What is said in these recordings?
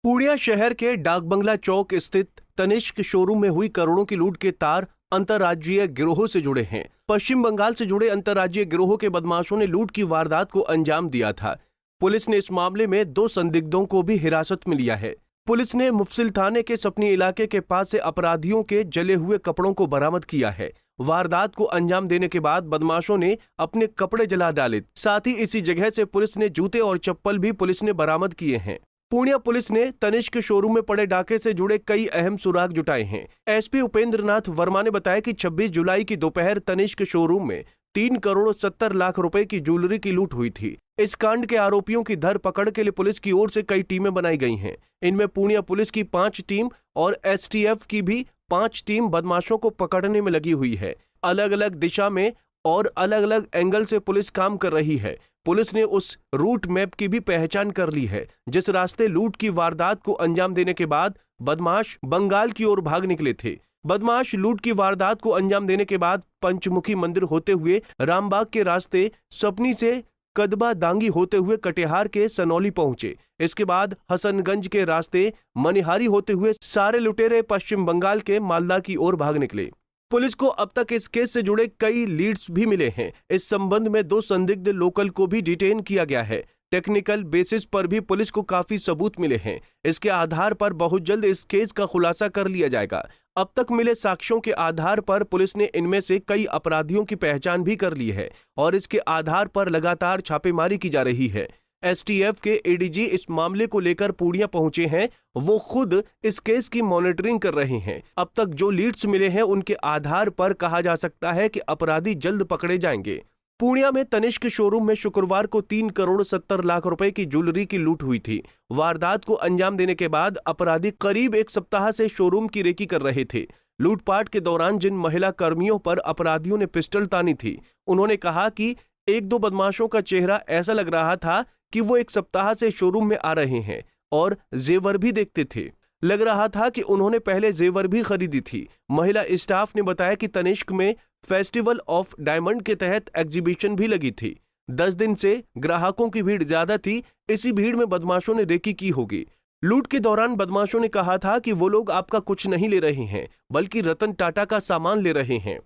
पूर्णिया शहर के डाकबंगला चौक स्थित तनिष्क शोरूम में हुई करोड़ों की लूट के तार अंतर्राज्यीय गिरोह से जुड़े हैं। पश्चिम बंगाल से जुड़े अंतर्राज्यीय गिरोह के बदमाशों ने लूट की वारदात को अंजाम दिया था। पुलिस ने इस मामले में 2 संदिग्धों को भी हिरासत में लिया है। पुलिस ने मुफसिल थाने के सपनी इलाके के पास से अपराधियों के जले हुए कपड़ों को बरामद किया है। वारदात को अंजाम देने के बाद बदमाशों ने अपने कपड़े जला डाले। साथ ही इसी जगह से पुलिस ने जूते और चप्पल भी पुलिस ने बरामद किए हैं। पूर्णिया पुलिस ने तनिष्क शोरूम में पड़े डाके से जुड़े कई अहम सुराग जुटाए हैं। एसपी उपेंद्र नाथ वर्मा ने बताया कि 26 जुलाई की दोपहर तनिष्क शोरूम में 3 करोड़ 70 लाख रुपए की ज्वेलरी की लूट हुई थी। इस कांड के आरोपियों की धरपकड़ के लिए पुलिस की ओर से कई टीमें बनाई गई हैं। इनमें पूर्णिया पुलिस की 5 टीम और एसटीएफ की भी 5 टीम बदमाशों को पकड़ने में लगी हुई है। अलग अलग दिशा में और अलग अलग एंगल से पुलिस काम कर रही है। पुलिस ने उस रूट मैप की भी पहचान कर ली है जिस रास्ते लूट की वारदात को अंजाम देने के बाद बदमाश बंगाल की ओर भाग निकले थे। बदमाश लूट की वारदात को अंजाम देने के बाद पंचमुखी मंदिर होते हुए रामबाग के रास्ते सपनी से कदबा दांगी होते हुए कटिहार के सनौली पहुंचे। इसके बाद हसनगंज के रास्ते मनिहारी होते हुए सारे लुटेरे पश्चिम बंगाल के मालदा की ओर भाग निकले। पुलिस को अब तक इस केस से जुड़े कई लीड्स भी मिले हैं। इस संबंध में 2 संदिग्ध लोकल को भी डिटेन किया गया है। टेक्निकल बेसिस पर भी पुलिस को काफी सबूत मिले हैं। इसके आधार पर बहुत जल्द इस केस का खुलासा कर लिया जाएगा। अब तक मिले साक्ष्यों के आधार पर पुलिस ने इनमें से कई अपराधियों की पहचान भी कर ली है और इसके आधार पर लगातार छापेमारी की जा रही है। एसटीएफ के एडीजी इस मामले को लेकर पूर्णिया पहुंचे हैं। वो खुद इस केस की मॉनिटरिंग कर रहे हैं। अब तक जो लीड्स मिले हैं उनके आधार पर कहा जा सकता है कि अपराधी जल्द पकड़े जाएंगे। पूर्णिया में तनिष्क शोरूम में शुक्रवार को 3 करोड़ 70 लाख रुपए की ज्वेलरी की लूट हुई थी। वारदात को अंजाम देने के बाद अपराधी करीब 1 सप्ताह से शोरूम की रेकी कर रहे थे। लूटपाट के दौरान जिन महिला कर्मियों पर अपराधियों ने पिस्टल तानी थी, उन्होंने कहा कि 1-2 बदमाशों का चेहरा ऐसा लग रहा था कि वो 1 सप्ताह से शोरूम में आ रहे हैं और जेवर भी देखते थे। लग रहा था कि उन्होंने पहले जेवर भी खरीदी थी। महिला स्टाफ ने बताया कि तनिष्क में फेस्टिवल ऑफ डायमंड के तहत एग्जीबिशन भी लगी थी। 10 दिन से ग्राहकों की भीड़ ज्यादा थी। इसी भीड़ में बदमाशों ने रेकी की होगी। लूट के दौरान बदमाशों ने कहा था कि वो लोग आपका कुछ नहीं ले रहे हैं बल्कि रतन टाटा का सामान ले रहे हैं।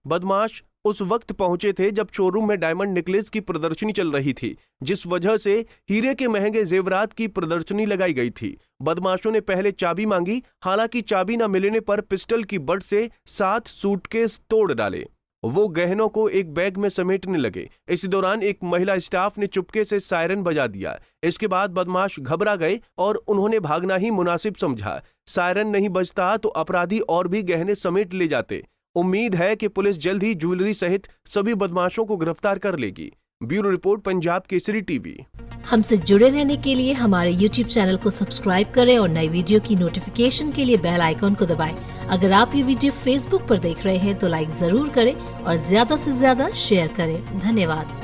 बदमाश उस वक्त पहुंचे थे जब शोरूम में डायमंड नेकलेस की प्रदर्शनी चल रही थी, जिस वजह से हीरे के महंगे जेवरात की प्रदर्शनी लगाई गई थी। बदमाशों ने पहले चाबी मांगी, हालांकि चाबी न मिलने पर पिस्टल की बट से 7 सूटकेस तोड़ डाले। वो गहनों को एक बैग में समेटने लगे। इसी दौरान एक महिला स्टाफ ने चुपके से सायरन बजा दिया। इसके बाद बदमाश घबरा गए और उन्होंने भागना ही मुनासिब समझा। सायरन नहीं बजता तो अपराधी और भी गहने समेट ले जाते। उम्मीद है कि पुलिस जल्द ही ज्वेलरी सहित सभी बदमाशों को गिरफ्तार कर लेगी। Bureau report, Punjab Kesari TV. हमसे जुड़े रहने के लिए हमारे YouTube चैनल को सब्सक्राइब करें और नई वीडियो की नोटिफिकेशन के लिए बेल आइकॉन को दबाएं। अगर आप ये वीडियो Facebook पर देख रहे हैं तो लाइक जरूर करें और ज्यादा से ज्यादा शेयर करें। धन्यवाद।